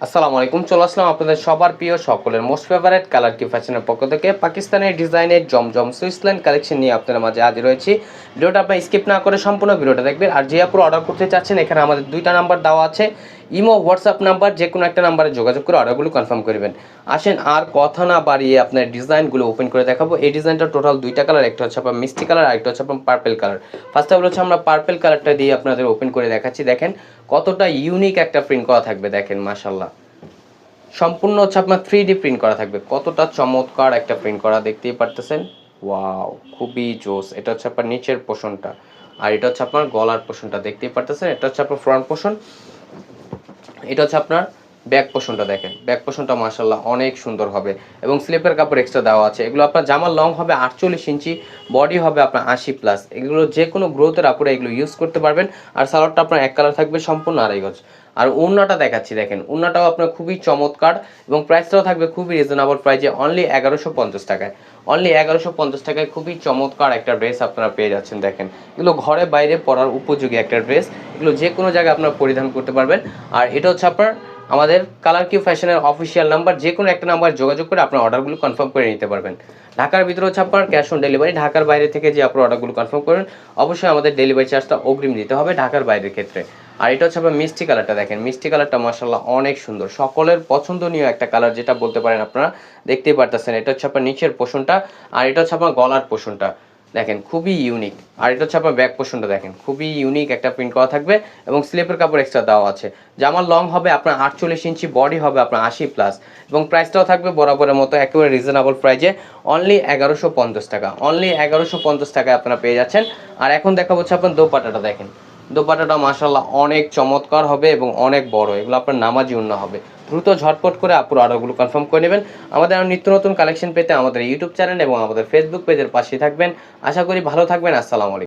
আসসালামু আলাইকুম, চলে আসলাম আপনাদের সবার প্রিয় সকলের মোস্ট ফেভারিট কালার কি ফ্যাশনের পক্ষ থেকে পাকিস্তানের ডিজাইনের জমজম সুইসল্যান্ড কালেকশন নিয়ে আপনাদের মাঝে হাজির হয়েছি। ভিডিওটা আপনার স্কিপ না করে সম্পূর্ণ ভিডিওটা দেখবেন। আর যে আপুর অর্ডার করতে চাচ্ছেন, এখানে আমাদের দুইটা নাম্বার দেওয়া আছে, ইমো হোয়াটসঅ্যাপ নাম্বার, যে কোনো একটা নাম্বারে যোগাযোগ করে অর্ডারগুলো কনফার্ম করবেন। আসেন আর কথা না বাড়িয়ে আপনার ডিজাইনগুলো ওপেন করে দেখাবো। এই ডিজাইনটা টোটাল দুইটা কালার, একটা হচ্ছে আপনার মিষ্টি কালার আর একটা হচ্ছে আপনার purple colour. First of all হচ্ছে আমরা পার্পেল কালারটা দিয়ে আপনাদের ওপেন করে দেখাচ্ছি। দেখেন কতটা ইউনিক একটা প্রিন্ট করা থাকবে, দেখেন মাশাআল্লাহ। সম্পূর্ণ হচ্ছে আপনার 3D প্রিন্ট করা থাকবে, কতটা চমৎকার একটা প্রিন্ট করা দেখতেই পারতেছেন। ওয়াও, খুবই জোস। এটা হচ্ছে আপনার নিচের পোর্শনটা, আর এটা হচ্ছে আপনার গলার পোর্শনটা দেখতেই পারতেছেন। এটা হচ্ছে আপনার ফ্রন্ট পোর্শন, এটা হচ্ছে আপনার ব্যাক পোর্শনটা। দেখেন ব্যাক পোর্শনটা মাশাআল্লাহ অনেক সুন্দর হবে, এবং স্লিপের কাপড় এক্সট্রা দেওয়া আছে। এগুলো আপনার জামার লং হবে 48 ইঞ্চি, বডি হবে আপনার 80+। এগুলো যে কোনো গ্রোথের আপুরে এগুলো ইউজ করতে পারবেন। আর সালোয়ারটা আপনার এক কালার থাকবে, সম্পূর্ণ আড়াই গজ। আর ওড়নাটা দেখাচ্ছি, দেখেন ওড়নাটাও আপনার খুবই চমৎকার, এবং প্রাইসটাও থাকবে খুবই রিজনেবল প্রাইসে, অনলি 1150 টাকায়। অনলি 1150 টাকায় খুবই চমৎকার একটা ড্রেস আপনারা পেয়ে যাচ্ছেন। দেখেন এগুলো ঘরে বাইরে পরার উপযোগী একটা ড্রেস, এগুলো যে কোনো জায়গায় আপনারা পরিধান করতে পারবেন। আর এটা হচ্ছে আপনার আমাদের কালার কিউ ফ্যাশনের অফিসিয়াল নাম্বার, যে কোনো একটা নাম্বার যোগাযোগ করে আপনার অর্ডারগুলো কনফার্ম করে নিতে পারবেন। ঢাকার ভিতরে হচ্ছে আপনার ক্যাশ অন ডেলিভারি, ঢাকার বাইরে থেকে যে আপনার অর্ডারগুলো কনফার্ম করবেন অবশ্যই আমাদের ডেলিভারি চার্জটা অগ্রিম দিতে হবে ঢাকার বাইরের ক্ষেত্রে। আর এটা হচ্ছে আপনার মিষ্টি কালারটা, দেখেন মিষ্টি কালারটা মাশাআল্লাহ অনেক সুন্দর, সকলের পছন্দনীয় একটা কালার যেটা বলতে পারেন আপনারা, দেখতেই পারতেছেন। এটা হচ্ছে আপনার নিচের পোর্শনটা, আর এটা হচ্ছে আপনার গলার পোর্শনটা, দেখেন খুবই ইউনিক। আর এটা হচ্ছে আপনার ব্যাক পোর্শনটা, দেখেন খুবই ইউনিক একটা প্রিন্ট করা থাকবে, এবং স্লিপের কাপড় এক্সট্রা দেওয়া আছে। জামার লং হবে আপনার 48 ইঞ্চি, বডি হবে আপনার 80+, এবং প্রাইসটাও থাকবে বরাবরের মতো একেবারে রিজনেবল প্রাইজে, অনলি 1150 টাকা। অনলি 1150 টাকায় আপনারা পেয়ে যাচ্ছেন। আর এখন দেখা হচ্ছে আপনার দোপাট্টাটা, দেখেন দোপাট্টাটা মাশাআল্লাহ অনেক চমৎকার হবে এবং অনেক বড়, এগুলো আপনার নামাজি ওড়না হবে। দ্রুত ঝটপট করে আপুর অর্ডারগুলো কনফার্ম করে নেবেন। আমাদের আর নিত্য নতুন কালেকশন পেতে আমাদের ইউটিউব চ্যানেল এবং আমাদের ফেসবুক পেজের পাশে থাকবেন। আশা করি ভালো থাকবেন। আসসালামু আলাইকুম।